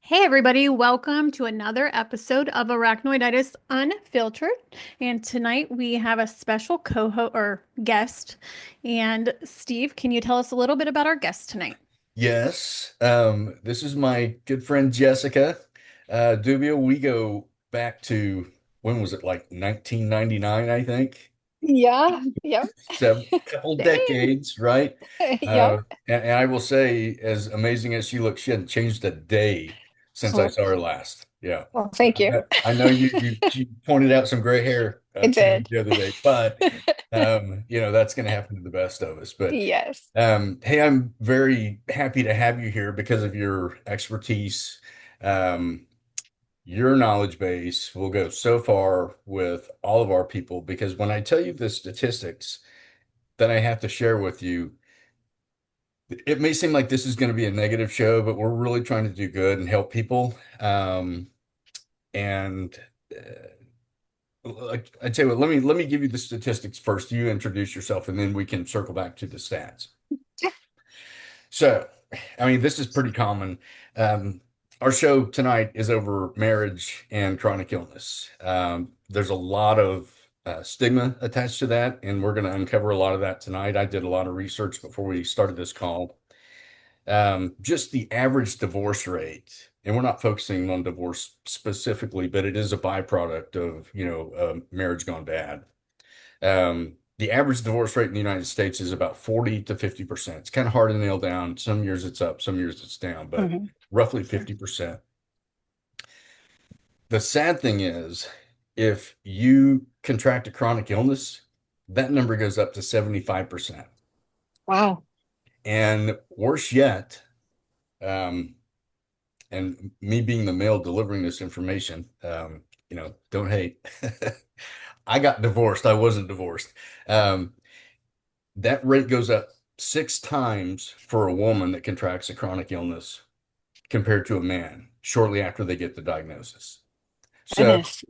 Hey, everybody, welcome to another episode of Arachnoiditis Unfiltered. And tonight we have a special co-host or guest. And Steve, can you tell us a little bit about our guest tonight? Yes. This is my good friend Jessica. Dubiel, we go back to when was it, like 1999, I think. Yeah, Yep. So a couple dang. decades, right? Yep. And I will say, as amazing as she looks, she hadn't changed a day since I Oh, saw her last. Yeah. well, thank you. I know you pointed out some gray hair I to me did. the other day, but that's going to happen to the best of us. But Yes. Hey, I'm very happy to have you here because of your expertise. Um, your knowledge base will go so far with all of our people because when I tell you the statistics that I have to share with you, it may seem like this is going to be a negative show, but we're really trying to do good and help people. And I tell you what, let me give you the statistics first. You introduce yourself, and then we can circle back to the stats. So, I mean, this is pretty common. Our show tonight is over marriage and chronic illness. There's a lot of stigma attached to that, and we're going to uncover a lot of that tonight. I did a lot of research before we started this call. Just the average divorce rate, and we're not focusing on divorce specifically, but it is a byproduct of, marriage gone bad. The average divorce rate in the United States is about 40 to 50%. It's kind of hard to nail down. Some years it's up, some years it's down, but Mhm. roughly 50%. The sad thing is, if you contract a chronic illness, that number goes up to 75%. Wow. And worse yet, um, and me being the male delivering this information, don't hate. I got divorced. I wasn't divorced. Um, that rate goes up 6 times for a woman that contracts a chronic illness compared to a man shortly after they get the diagnosis. So, Goodness.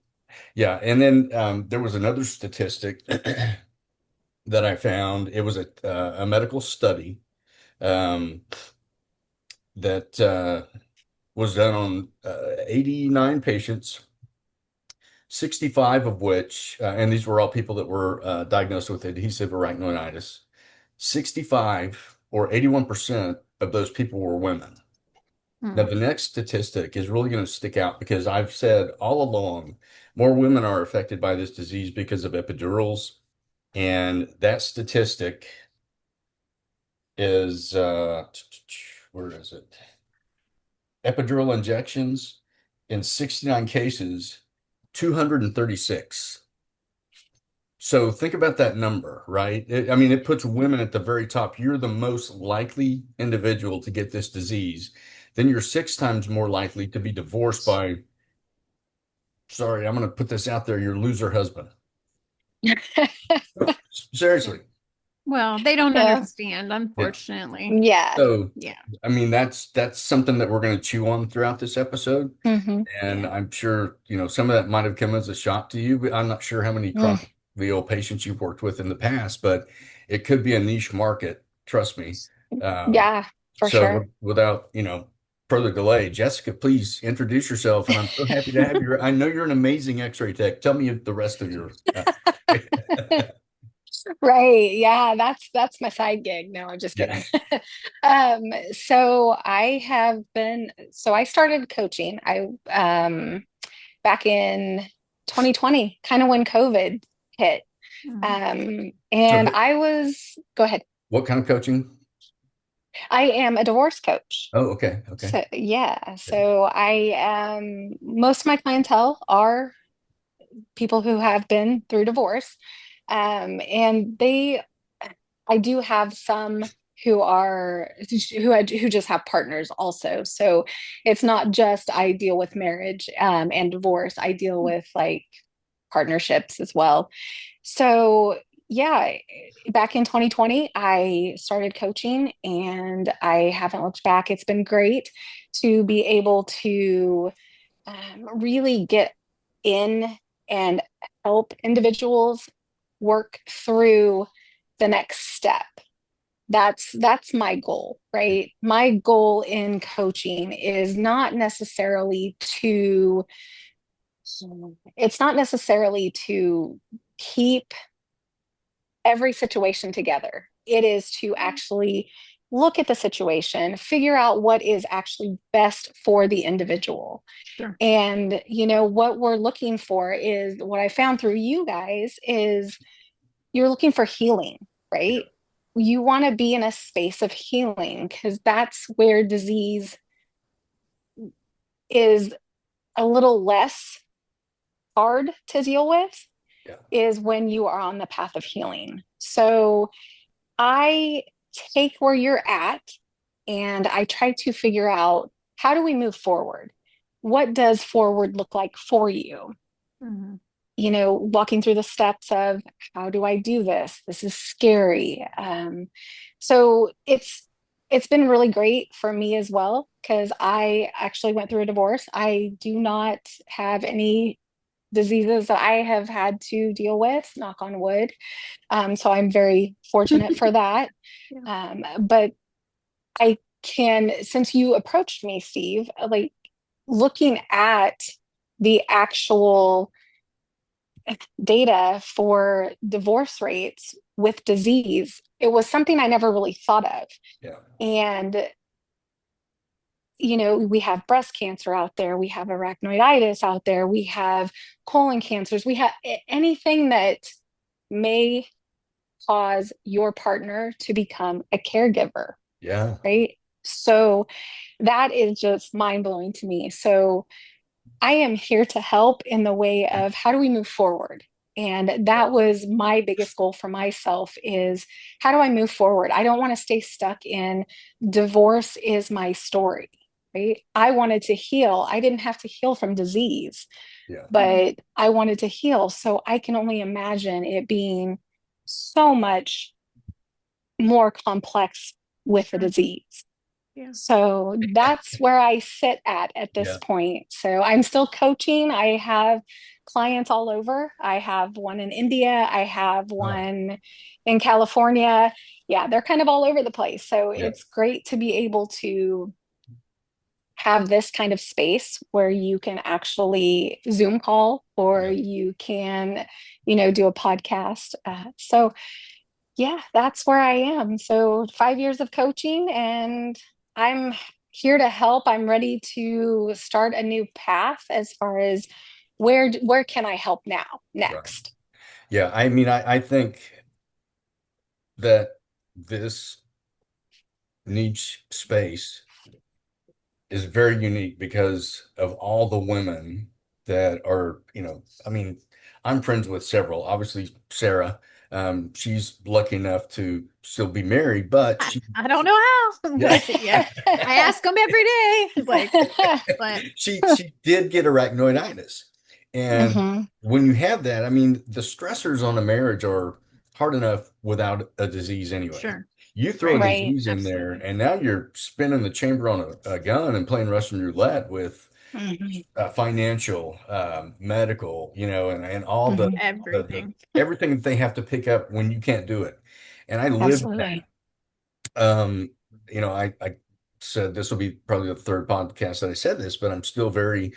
yeah. And then there was another statistic that I found. It was a medical study um, that was done on 89 patients, 65 of which, and these were all people that were diagnosed with adhesive arachnoiditis, 65 or 81% of those people were women. Now, Hmm. the next statistic is really going to stick out because I've said all along more women are affected by this disease because of epidurals. And that statistic is, where is it? Epidural injections in 69 cases, 236. So think about that number, right? I mean, it puts women at the very top. You're the most likely individual to get this disease. Then you're 6 times more likely to be divorced by, sorry, I'm going to put this out there, your loser husband. Seriously. Well, they don't Yeah. understand, Yeah. unfortunately. Yeah. So, Yeah. I mean, that's something that we're going to chew on throughout this episode. Hmm. And Yeah. I'm sure, some of that might have come as a shock to you, but I'm not sure how many Mm. chronic ill patients you've worked with in the past, but it could be a niche market, trust me. Um, Yeah, for so sure. without, further delay, Jessica, please introduce yourself. And I'm so happy to have you. I know you're an amazing X-ray tech. Tell me the rest of your. Right. Yeah, that's my side gig. No, I'm just Yeah. kidding. Um, so I started coaching. I back in 2020, kind of when COVID hit. Hmm. And So I was, go ahead. what kind of coaching? I am a divorce coach. Oh, okay. Okay. So yeah, so most of my clientele are people who have been through divorce. And I do have some who just have partners also. So it's not just I deal with marriage and divorce. I deal with like partnerships as well. So yeah, back in 2020, I started coaching and I haven't looked back. It's been great to be able to really get in and help individuals work through the next step. That's my goal, right? My goal in coaching is not necessarily to it's not necessarily to keep every situation together. It is to actually look at the situation, figure out what is actually best for the individual. Sure. And, what we're looking for is what I found through you guys is you're looking for healing, Yeah. right? You want to be in a space of healing because that's where disease is a little less hard to deal with, Yeah. is when you are on the path of healing. So I take where you're at and I try to figure out, how do we move forward? What does forward look like for you? Mm-hmm. Walking through the steps of, how do I do this? This is scary. So it's been really great for me as well because I actually went through a divorce. I do not have any diseases that I have had to deal with, knock on wood. So I'm very fortunate for that. Yeah. But I can, since you approached me, Steve, like looking at the actual data for divorce rates with disease, it was something I never really thought of. Yeah. And, we have breast cancer out there, we have arachnoiditis out there, we have colon cancers, we have anything that may cause your partner to become a caregiver, Yeah. right? So that is just mind blowing to me. So I am here to help in the way of, how do we move forward? And that was my biggest goal for myself is, how do I move forward? I don't want to stay stuck in divorce is my story, right? I wanted to heal. I didn't have to heal from disease, Yeah. but I wanted to heal. So I can only imagine it being so much more complex with the Sure. disease. Yeah. So that's where I sit at this Yeah. point. So I'm still coaching. I have clients all over. I have one in India. I have Oh, one in California. Yeah, they're kind of all over the place. So yeah. it's great to be able to have this kind of space where you can actually Zoom call or Yeah. you can, do a podcast. So yeah, that's where I am. So 5 years of coaching, and I'm here to help. I'm ready to start a new path as far as where can I help now Right. next. Yeah. I mean, I think that this niche space is very unique because of all the women that are, I mean, I'm friends with several. Obviously, Sarah, she's lucky enough to still be married, but I don't know how, yeah, but yeah, I ask them every day. Like, but she did get arachnoiditis. And Hmm. when you have that, I mean, the stressors on a marriage are hard enough without a disease anyway. sure. You throw a Right. Right. disease in there, Absolutely. and now you're spinning the chamber on a gun and playing Russian roulette with Hmm. financial, medical, and all Hmm. the Everything. everything that they have to pick up when you can't do it. And I lived that. Absolutely. Um, I said this will be probably the third podcast that I said this, but I'm still very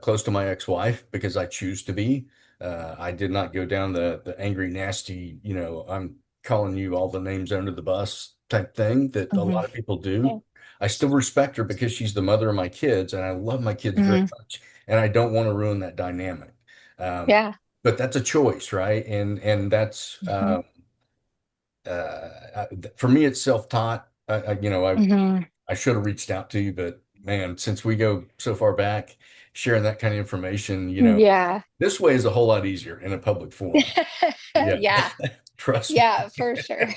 close to my ex-wife because I choose to be. I did not go down the angry, nasty, I'm calling you all the names under the bus type thing that a Hmm. lot of people Yeah. do. I still respect her because she's the mother of my kids, and I love my kids very Hmm. much, and I don't want to ruin that dynamic. Um, Yeah. but that's a choice, right? And that's Hmm. for me, it's self-taught. Hmm. I should have reached out to you, but man, since we go so far back, sharing that kind of information, Yeah. this way is a whole lot easier in a public forum. Yeah, Yeah. trust me. Yeah, for sure.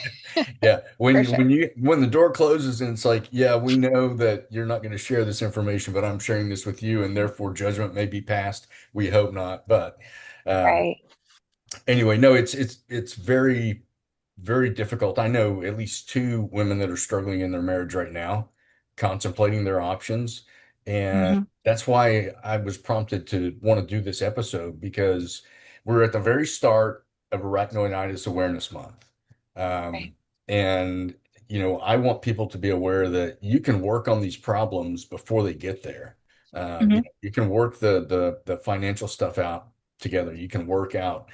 Yeah, For when sure. when the door closes and it's like, yeah, we know that you're not going to share this information, but I'm sharing this with you, and therefore judgment may be passed. We hope not, but um, Right. anyway, no, it's very, very difficult. I know at least two women that are struggling in their marriage right now, contemplating their options. And Hmm. that's why I was prompted to want to do this episode because we're at the very start of Arachnoiditis Awareness Month. Right. And I want people to be aware that you can work on these problems before they get there. Mhm. You can work the financial stuff out together. You can work out.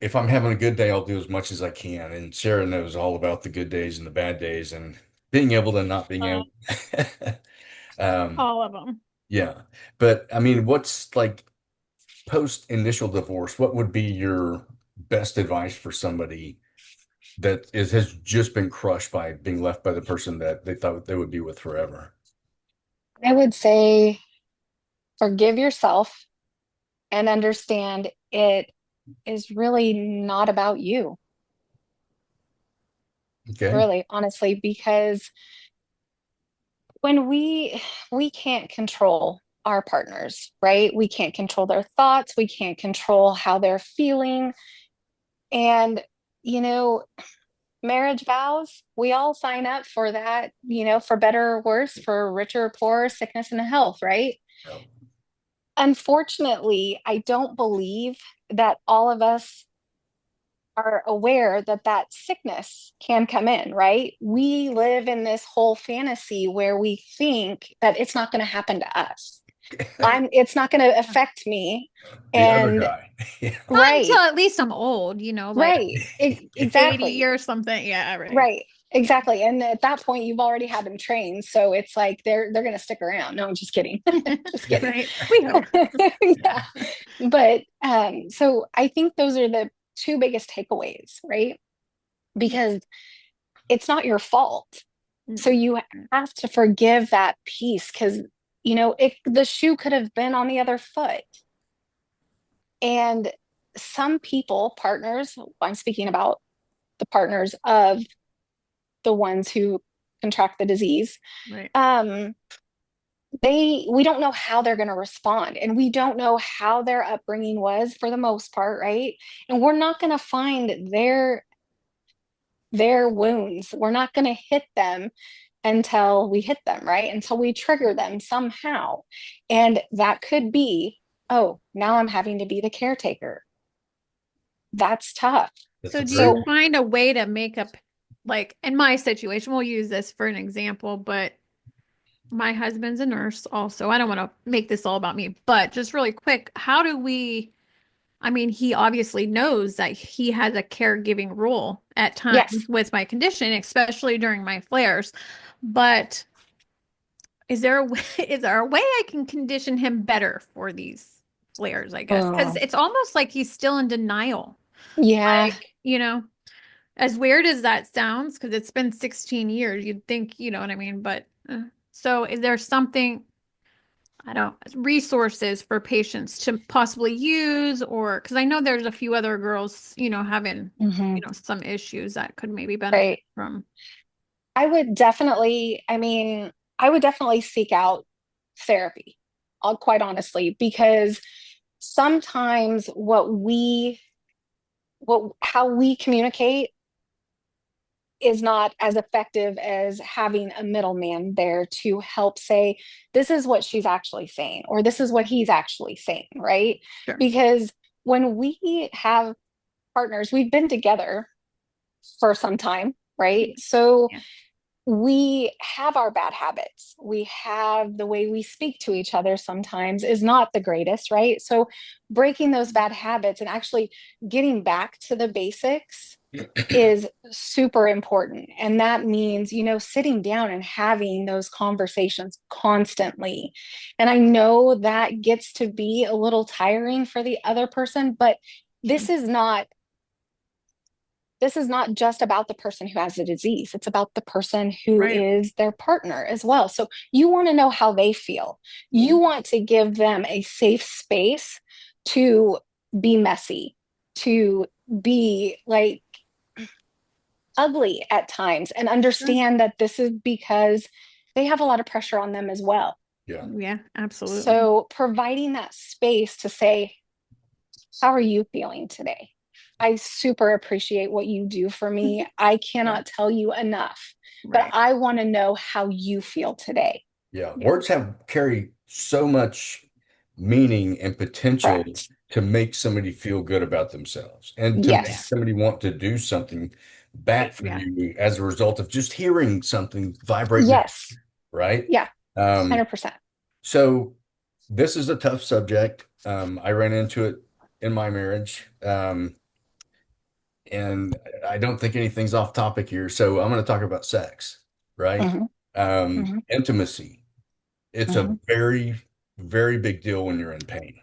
If I'm having a good day, I'll do as much as I can. And Sarah knows all about the good days and the bad days and being able to not being able. Um, All of them. yeah. But I mean, what's like post initial divorce, what would be your best advice for somebody has just been crushed by being left by the person that they thought they would be with forever? I would say forgive yourself and understand it is really not about you, Okay. really, honestly, because when we can't control our partners, right? We can't control their thoughts, we can't control how they're feeling. And, you know, marriage vows, we all sign up for that, for better or worse, for richer or poorer, sickness and health, right? Yeah. Unfortunately, I don't believe that all of us are aware that that sickness can come in, right? We live in this whole fantasy where we think that it's not going to happen to us. It's not going to affect me. The other And guy. Yeah. Not until right, at least I'm old, like right, 80 exactly, or something. Yeah, right. right, exactly. And at that point, you've already had them trained, so it's like they're going to stick around. No, I'm just kidding, just kidding. Right. We hope. Yeah, but so I think those are the two biggest takeaways, right? Yeah. Because it's not your fault. Mm. So you have to forgive that piece because the shoe could have been on the other foot. And some people, partners, I'm speaking about the partners of the ones who contract the disease, Right. um, we don't know how they're going to respond, and we don't know how their upbringing was for the most part, right? And we're not going to find their wounds. We're not going to hit them until we hit them, right? Until we trigger them somehow. And that could be, oh, now I'm having to be the caretaker. That's tough. That's So a do you So, very, find a way to make up, like in my situation, we'll use this for an example, but my husband's a nurse also. I don't want to make this all about me, but just really quick, how do we, I mean, he obviously knows that he has a caregiving role at times yes. with my condition, especially during my flares. But is there a way, is there a way I can condition him better for these flares, I guess? Because Oh, it's almost like he's still in denial. yeah. Like, as weird as that sounds, because it's been 16 years, you'd think, you know what I mean? But so is there something, I don't, resources for patients to possibly use, or because I know there's a few other girls, having, Hmm. some issues that could maybe benefit Right. from. I would definitely seek out therapy, quite honestly, because sometimes how we communicate is not as effective as having a middleman there to help say, this is what she's actually saying, or this is what he's actually saying, right? Sure. Because when we have partners, we've been together for some time, right? So Yeah. we have our bad habits. We have the way we speak to each other sometimes is not the greatest, right? So breaking those bad habits and actually getting back to the basics is super important. And that means, sitting down and having those conversations constantly. And I know that gets to be a little tiring for the other person, but this is not this is not just about the person who has the disease. It's about the person who Right. is their partner as well. So you want to know how they feel. You want to give them a safe space to be messy, to be like ugly at times, and Sure. understand that this is because they have a lot of pressure on them as well. yeah. Yeah, absolutely. So providing that space to say, how are you feeling today? I super appreciate what you do for me. I Yeah. cannot tell you enough, but Right. I want to know how you feel today. Yeah. Yeah. Words carry so much meaning and potential Correct. to make somebody feel good about themselves and to make Yeah. Yes. somebody want to do something back for Yeah. you as a result of just hearing something vibrating, Yes. right? Yeah. Um, 100%. so this is a tough subject. I ran into it in my marriage. And I don't think anything's off topic here. So I'm going to talk about sex, right? Hmm. Hmm. Intimacy. It's a Hmm. very, very big deal when you're in pain.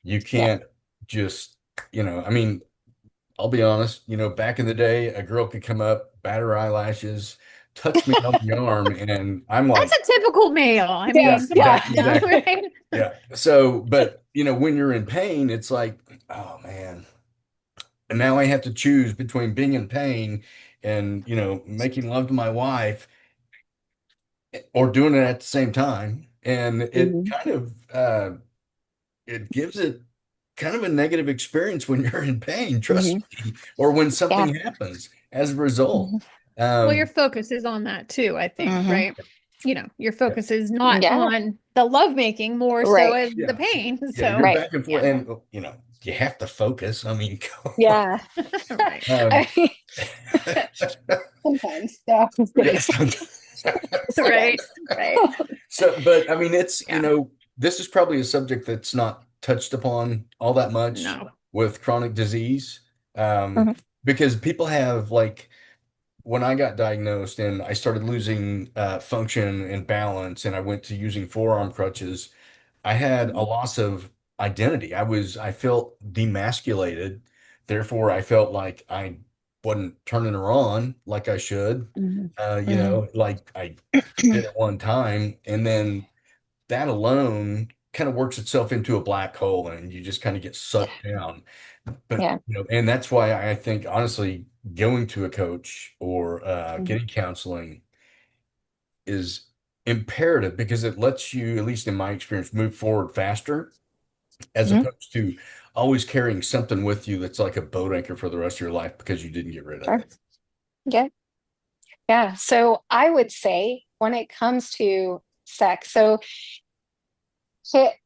You Yeah. can't just, I mean, I'll be honest, back in the day, a girl could come up, bat her eyelashes, touch me on the arm, and I'm That's like, a typical male. I yeah, mean, Yes. come Yeah. on now, exactly. right? Yeah. So, but, when you're in pain, it's like, oh man. And now I have to choose between being in pain and, making love to my wife or doing it at the same time. And it Hmm. kind of it gives it kind of a negative experience when you're in pain, trust Hmm. me, or when Yeah. something happens as a result. Hmm. Well, your Um, focus is on that too, I think, Hmm. right? Your yeah, focus is not Yeah. on the lovemaking, more so Right. as the yeah, pain. yeah, you're So, Right. back and forth, yeah, and you have to focus. I mean, Yeah. right. um, I mean, sometimes. Yeah. yes. Right, right. So, but I mean, Yeah, this is probably a subject that's not touched upon all that much no. with chronic disease. Um, Mhm. because people have like when I got diagnosed and I started losing function and balance and I went to using forearm crutches, I had a loss of identity. I felt demasculated. Therefore, I felt like I wasn't turning her on like I should. Mhm. Mhm. Like I did at one time. And then that alone kind of works itself into a black hole and you just kind of get sucked down. But, Yeah. and that's why I think honestly, going to a coach or Mhm. getting counseling is imperative because it lets you, at least in my experience, move forward faster as Mhm. opposed to always carrying something with you that's like a boat anchor for the rest of your life because you didn't get rid of Sure. it. Yeah. Yeah. So I would say when it comes to sex, so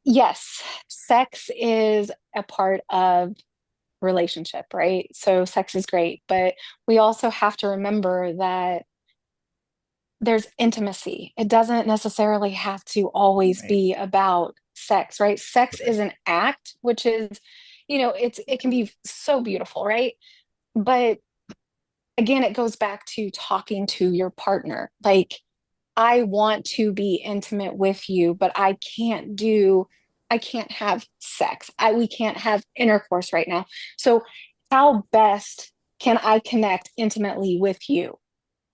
yes, sex is a part of relationship, right? So sex is great, but we also have to remember that there's intimacy. It doesn't necessarily have to always Right. be about sex, right? Sex is an act, which is, it can be so beautiful, right? But again, it goes back to talking to your partner. Like, I want to be intimate with you, but I can't have sex. We can't have intercourse right now. So, how best can I connect intimately with you?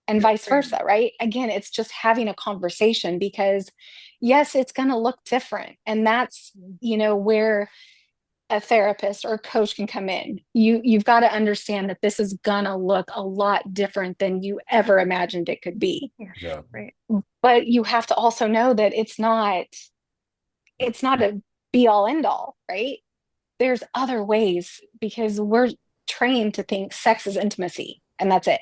And Yeah. vice versa, right? Again, it's just having a conversation because, yes, it's going to look different. And that's, where a therapist or a coach can come in. You've got to understand that this is gonna look a lot different than you ever imagined it could be. Yeah, Yeah. right. But you have to also know that it's not a be all end all, right? There's other ways because we're trained to think sex is intimacy and that's it.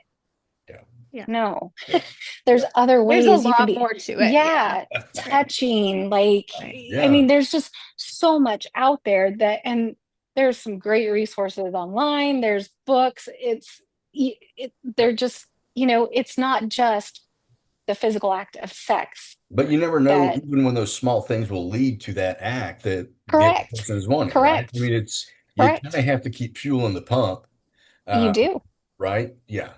Yeah. Yeah. No, Yeah. there's Yeah. other There's a ways you can lot be. more to it. Yeah. Yeah, Right. touching, like, Right. I Yeah. mean, there's just so much out there and there's some great resources online. There's books. They're just, it's not just the physical act of sex But you never know, that. even when those small things will lead to that act that the other Correct. person is wanting, right? I Correct. mean, you kind Correct. of have to keep fueling the pump, You uh, do. right? Yeah.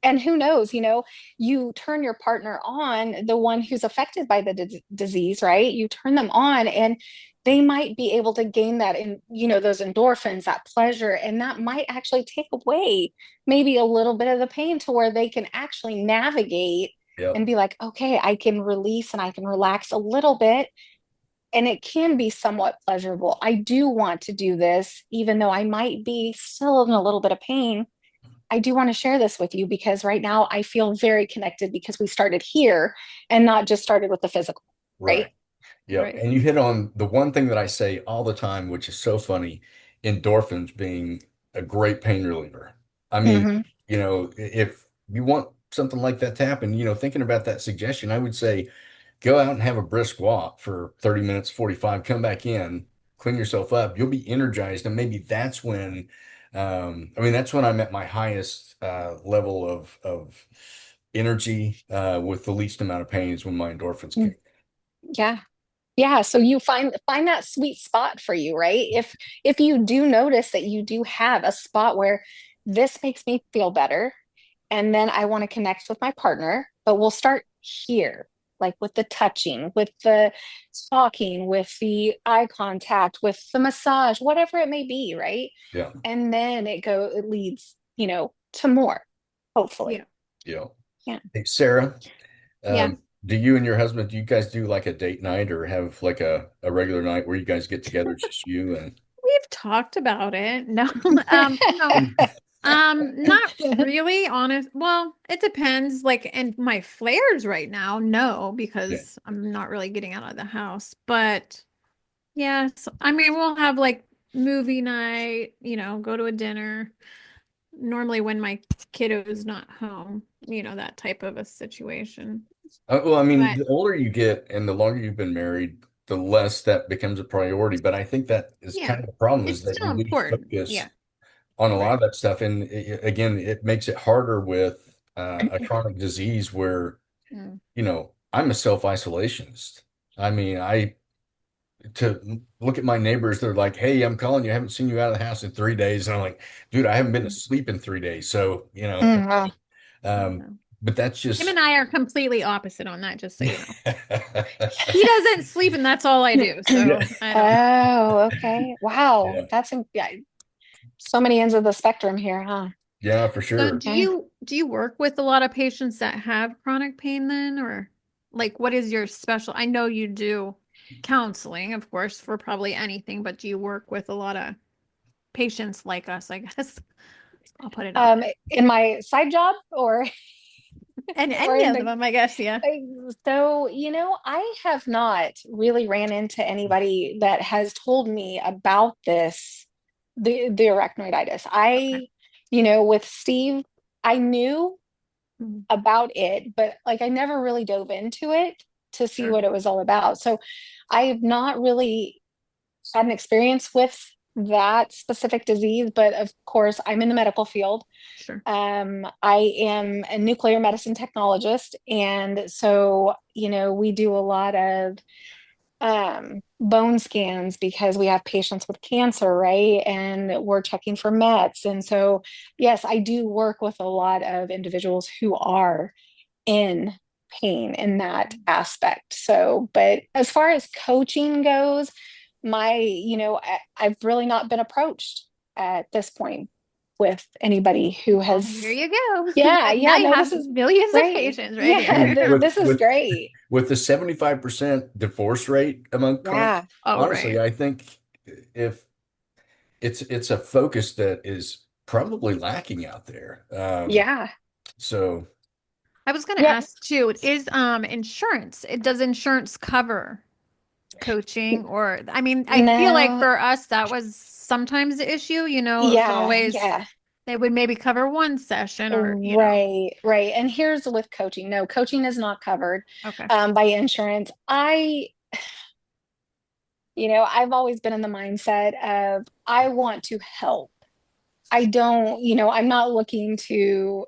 And who knows, you turn your partner on, the one who's affected by the disease, right? You turn them on and they might be able to gain that in, those endorphins, that pleasure, and that might actually take away maybe a little bit of the pain to where they can actually navigate and Yep. be like, okay, I can release and I can relax a little bit. And it can be somewhat pleasurable. I do want to do this, even though I might be still in a little bit of pain. I do want to share this with you because right now I feel very connected because we started here and not just started with the physical, right? Right. Yep. Right. And you hit on the one thing that I say all the time, which is so funny, endorphins being a great pain reliever. I mean, Mm-hmm. if you want something like that to happen, thinking about that suggestion, I would say go out and have a brisk walk for 30 minutes, 45, come back in, clean yourself up. You'll be energized. And maybe that's when I mean, that's when I'm at my highest level of energy with the least amount of pain is when my endorphins Mm, kick. yeah. Yeah, so you find that sweet spot for you, right? If you do notice that you do have a spot where this makes me feel better, and then I want to connect with my partner, but we'll start here, like with the touching, with the talking, with the eye contact, with the massage, whatever it may be, right? Yeah. And then it leads, to more, Yeah. hopefully. Yeah. Yeah. Hey, Sarah, Yeah. do you and your husband, do you guys do like a date night or have like a regular night where you guys get together, it's just you and We've talked about it. No, no, and not really honest. Well, it depends. Like, and my flares right now, no, yeah. because I'm not really getting out of the house. But yes, I mean, we'll have like movie night, go to a dinner. Normally when my kiddo's not home, that type of a situation. Well, I mean, But the older you get and the longer you've been married, the less that becomes a priority. But I think that is yeah, kind of the problem is it's that still you lose important. focus Yeah, on a lot right. of that stuff. And again, it makes it harder with a chronic disease where, Mm. I'm a self-isolationist. I mean, to look at my neighbors, they're like, "Hey, I'm calling you. I haven't seen you out of the house in 3 days." And I'm like, dude, I haven't been to sleep in 3 days. So, Wow. um, Yeah. but that's Him just, and I are completely opposite on that, just so you know. He doesn't sleep, and that's all I do. yeah, So I don't know. Oh, okay. Wow. yeah, Yeah, so many ends of the spectrum here, huh? yeah, for So sure. do you work with a lot of patients that have chronic pain then, or like what is your special? I know you do counseling, of course, for probably anything, but do you work with a lot of patients like us, I guess? I'll put it out Um, there. in my side job or And or any in of the them, I guess, yeah. so, I have not really ran into anybody that has told me about the arachnoiditis. Okay. With Steve, I knew Mhm. about it, but like I never really dove into it to see Sure. what it was all about. So I have not really had an experience with that specific disease, but of course, I'm in the medical field. Sure. I am a nuclear medicine technologist, and so we do a lot of bone scans because we have patients with cancer, right? And we're checking for mets, and so yes, I do work with a lot of individuals who are in pain in that aspect. So, but as far as coaching goes, I've really not been approached at this point with anybody who Well, here has, you go. yeah, Now yeah, you no, this have is millions of great. patients right I Yeah, here. mean, with this is with great. with the 75% divorce rate among clinics, Yeah, Oh, honestly, right. I think if it's a focus that is probably lacking out there. yeah, So I was going to yeah. ask too, is insurance, does insurance cover coaching? Or I mean, I feel like No, for us that was sometimes the issue, it's yeah, always yeah. they would maybe cover one session or. Right, right. And here's with coaching. No, coaching is not covered Okay. by insurance. I've always been in the mindset of I want to help. I don't, I'm not looking to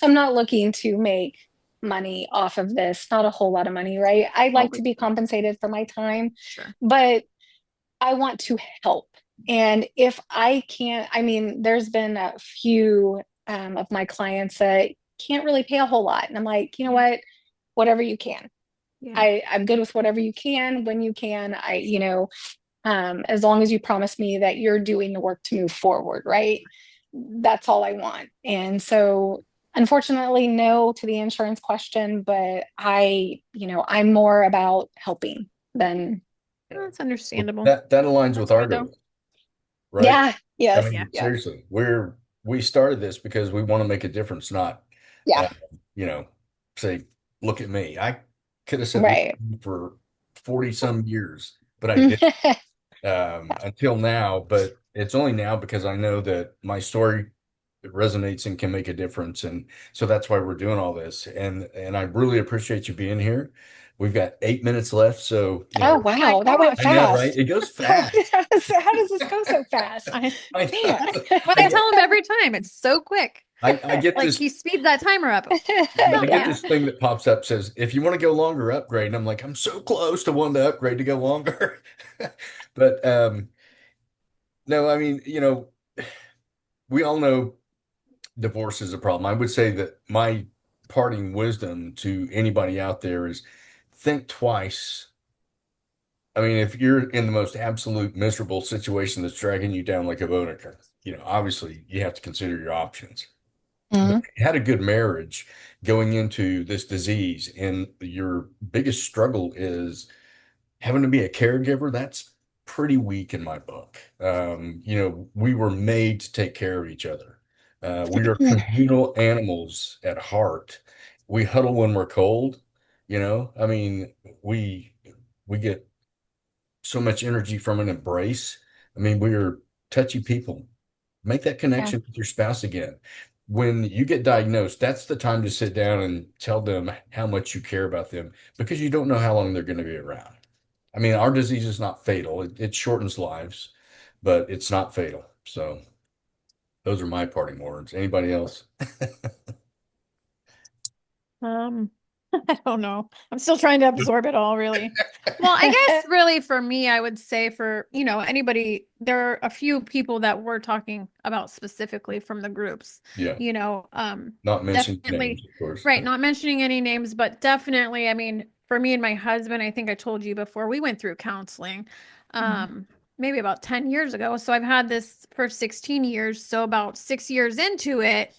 I'm not looking to make money off of this, not a whole lot of money, right? I like to Totally. be compensated for my time, Sure. but I want to help. And if I can't, I mean, there's been a few of my clients that can't really pay a whole lot. And I'm like, you know Yeah. what? Whatever you can. Yeah. I'm good with whatever you can when you can. As long as you promise me that you're doing the work to move forward, right? That's all I want. And so, unfortunately, no to the insurance question, but I'm more about helping than, Well, that's well, understandable. that aligns with That's our good though. goal, right? yeah, I yes, Yeah. mean, yes, seriously, we started this because we want to make a difference, not yeah, uh, you know, say, look at me. I could have said look right. at me for 40 some years, but I did until now. But it's only now because I know that my story resonates and can make a difference, and so that's why we're doing all this. And I really appreciate you being here we've got 8 minutes left. So, Oh, wow. That went I know, right? fast. It goes How fast. does this go so fast? I, I Man. what I tell him every time, it's so quick. I get Like this. he speeds that timer up. I get Yeah. this thing that pops up says, if you want to go longer, upgrade. And I'm like, I'm so close to wanting to upgrade to go longer. But no, I mean, we all know divorce is a problem. I would say that my parting wisdom to anybody out there is think twice. I mean, if you're in the most absolute miserable situation that's dragging you down like a boat anchor, obviously you have to consider your options. But Mhm. if you had a good marriage going into this disease, and your biggest struggle is having to be a caregiver, that's pretty weak in my book. We were made to take care of each other. We are communal animals at heart. We huddle when we're cold. I mean, we get so much energy from an embrace. I mean, we are touchy people. Make that Yeah. connection with your spouse again. When you get diagnosed, that's the time to sit down and tell them how much you care about them, because you don't know how long they're going to be around. I mean, our disease is not fatal. It shortens lives, but it's not fatal. So those are my parting words. Anybody else? Um, I don't know. I'm still trying to absorb it all, really. Well, I guess really for me, I would say for, anybody, there are a few people that we're talking about specifically from the groups, Yeah, you know, not mentioning names, definitely, of course. right, not mentioning any names, but definitely, I mean, for me and my husband, I think I told you before, we went through counseling, maybe about 10 years ago. So I've had this for 16 years. So about 6 years into it,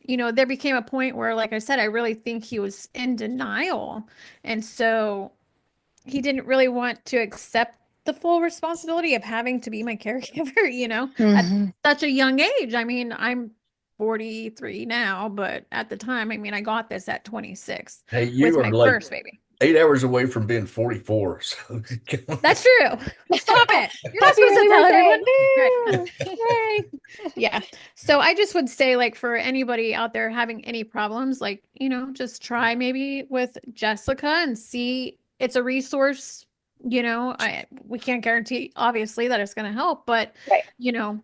there became a point where, like I said, I really think he was in denial. And so he didn't really want to accept the full responsibility of having to be my caregiver, at Mhm. such a young age. I mean, I'm 43 now, but at the time, I mean, I got this at 26 Hey, with you are my like first baby. 8 hours away from being 44. So That's true. Stop it. You're not Happy supposed to early tell birthday. everyone. Right. Woo! Yay. Yeah. So I just would say, like, for anybody out there having any problems, like, just try maybe with Jessica and see, it's a resource. We can't guarantee obviously that it's going to help, but Right.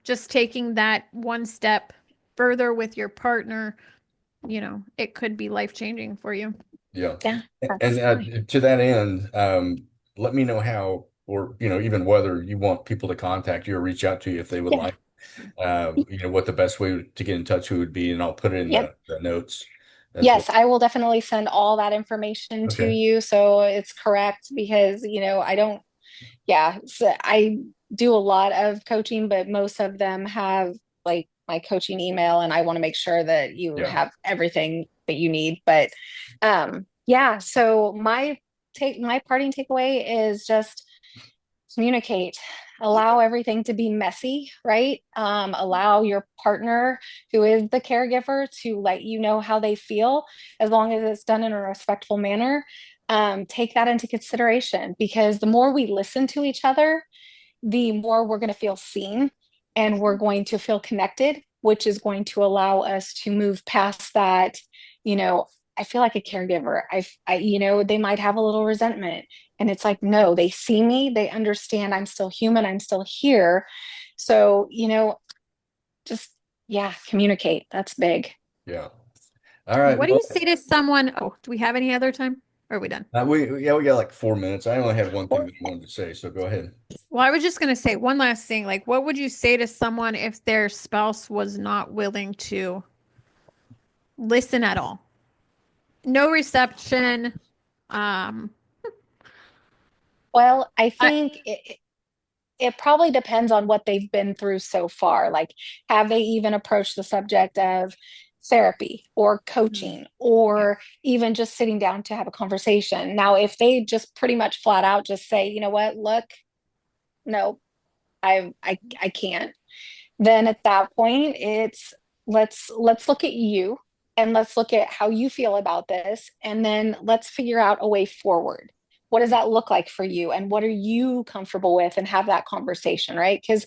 just taking that one step further with your partner, it could be life-changing for you. yeah. Yeah, And that's to that end, let me know how, or even whether you want people to contact you or reach out to you if they would yeah. like. What the best way to get in touch with would be, and I'll put it in Yep. the notes as well. Yes, I will definitely send all that information to Okay. you so it's correct because, I don't, yeah, so I do a lot of coaching, but most of them have like my coaching email and I want to make sure that you Yeah. have everything that you need. But yeah, so my parting takeaway is just communicate, allow everything to be messy, right? Allow your partner who is the caregiver to let you know how they feel as long as it's done in a respectful manner. Take that into consideration because the more we listen to each other, the more we're going to feel seen and we're going to feel connected, which is going to allow us to move past that, you know, I feel like a caregiver. They might have a little resentment. And it's like, no, they see me, they understand I'm still human, I'm still here. So, just, yeah, communicate. That's big. Yeah. All right. What do Well, you say to someone? Oh, do we have any other time? Or are we done? we got like 4 minutes. I only had one thing that I wanted to say, so go ahead. Well, I was just going to say one last thing. Like, what would you say to someone if their spouse was not willing to listen at all? No reception. Um, Well, I I, think it probably depends on what they've been through so far. Like, have they even approached the subject of therapy or mm, coaching yeah. or even just sitting down to have a conversation? Now, if they just pretty much flat out just say, you know what, look, no, I can't, then at that point, it's let's look at you and let's look at how you feel about this, and then let's figure out a way forward. What does that look like for you, and what are you comfortable with, and have that conversation, right? Because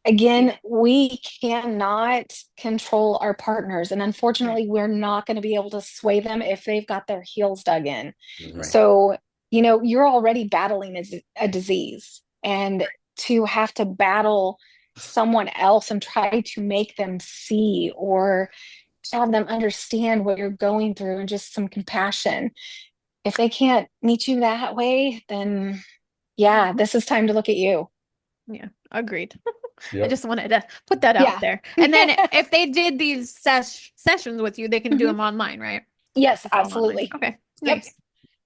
again, we cannot control our partners, and Right. unfortunately, we're not going to be able to sway them if they've got their heels dug in. Mhm. Right. So you're already battling a disease, and to have to battle someone else and try to make them see or have them understand what you're going through and just some compassion. If they can't meet you that way, then yeah, this is time to look at you. Yeah, agreed. I Yep. just wanted to put that out Yeah. there. And then if they did these sessions with you, they can do Mhm. them online, right? Yes, It's all online. absolutely. Okay, Yep. nice.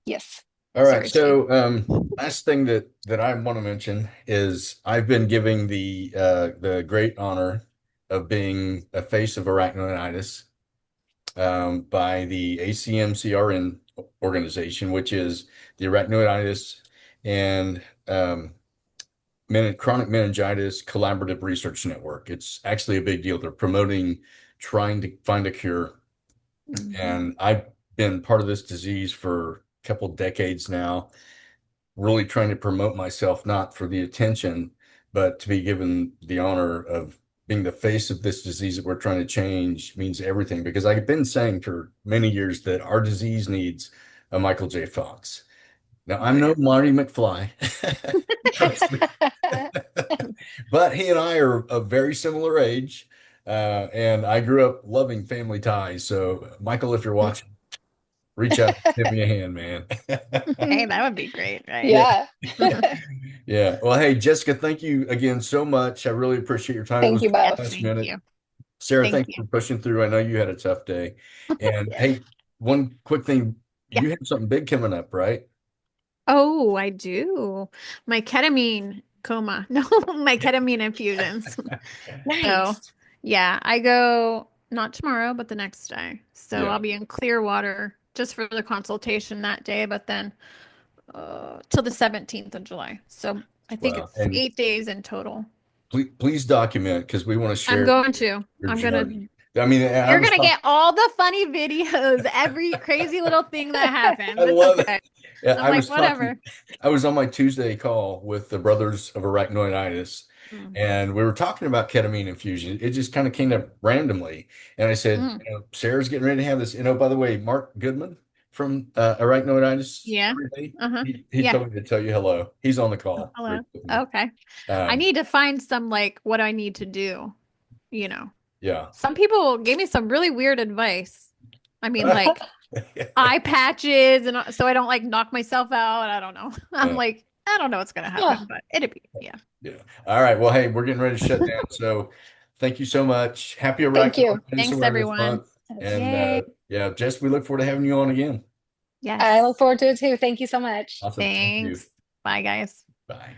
Yes. All right. Sorry, Steve. So, last thing that I want to mention is I've been giving the great honor of being a face of arachnoiditis by the ACMCRN organization, which is the Arachnoiditis and Chronic Meningitis Collaborative Research Network. It's actually a big deal. They're promoting trying to find a cure. And I've been part of this disease for a couple decades now, really trying to promote myself, not for the attention, but to be given the honor of being the face of this disease that we're trying to change means everything. Because I've been saying for many years that our disease needs a Michael J. Fox. Now, I'm no Marty McFly, trust me. But he and I are a very similar age. And I grew up loving Family Ties. So, Michael, if you're watching, reach out, give me a hand, man. Hey, that would be great, right? Yeah. Yeah. Yeah. Well, hey, Jessica, thank you again so much. I really appreciate your time. It Thank was you Yes, both. last thank minute. you. Sarah, Thank thanks you. for pushing through. I know you had a tough day. And Yes. hey, one quick thing, Yeah. you have something big coming up, right? Oh, I do. My ketamine coma. No, my ketamine infusions. So, Nice. yeah, I go not tomorrow, but the next day. So Yeah. I'll be in Clearwater just for the consultation that day, but then till the 17th of July. So I think Wow. it's And 8 days in total. please document because we want to I'm share going to. your I'm gonna. journey. I mean, I You're was gonna talking, get all the funny videos, every crazy little thing that I happens. It's love it. okay. Yeah, I'm I like, was talking, whatever. I was on my Tuesday call with the Brothers of Arachnoiditis, Mm, and we were talking about ketamine infusion. It just kind of came up randomly. And I said, mm. Sarah's getting ready to have this. By the way, Mark Goodman from Arachnoiditis Yeah. Everyday, Uh-huh. he Yeah. told me to tell you hello. He's on the Oh, call hello. with me. Okay. I Um, need to find some like what I need to do, you know. yeah. Some people gave me some really weird advice. I mean, like eye patches and so I don't like knock myself out. I don't know. I'm Yeah. like, I don't know what's gonna Yeah. happen, but it'd be yeah. Yeah. All right. Well, hey, we're getting ready to shut down. So thank you so much. Happy Thank you. Arachnoiditis Thanks Awareness everyone. Month. Yes. And Yay. yeah, Jess, we look forward to having you on again. I Yes. look forward to it too. Thank you so much. Awesome. Thank you. Thanks. Bye guys. Bye.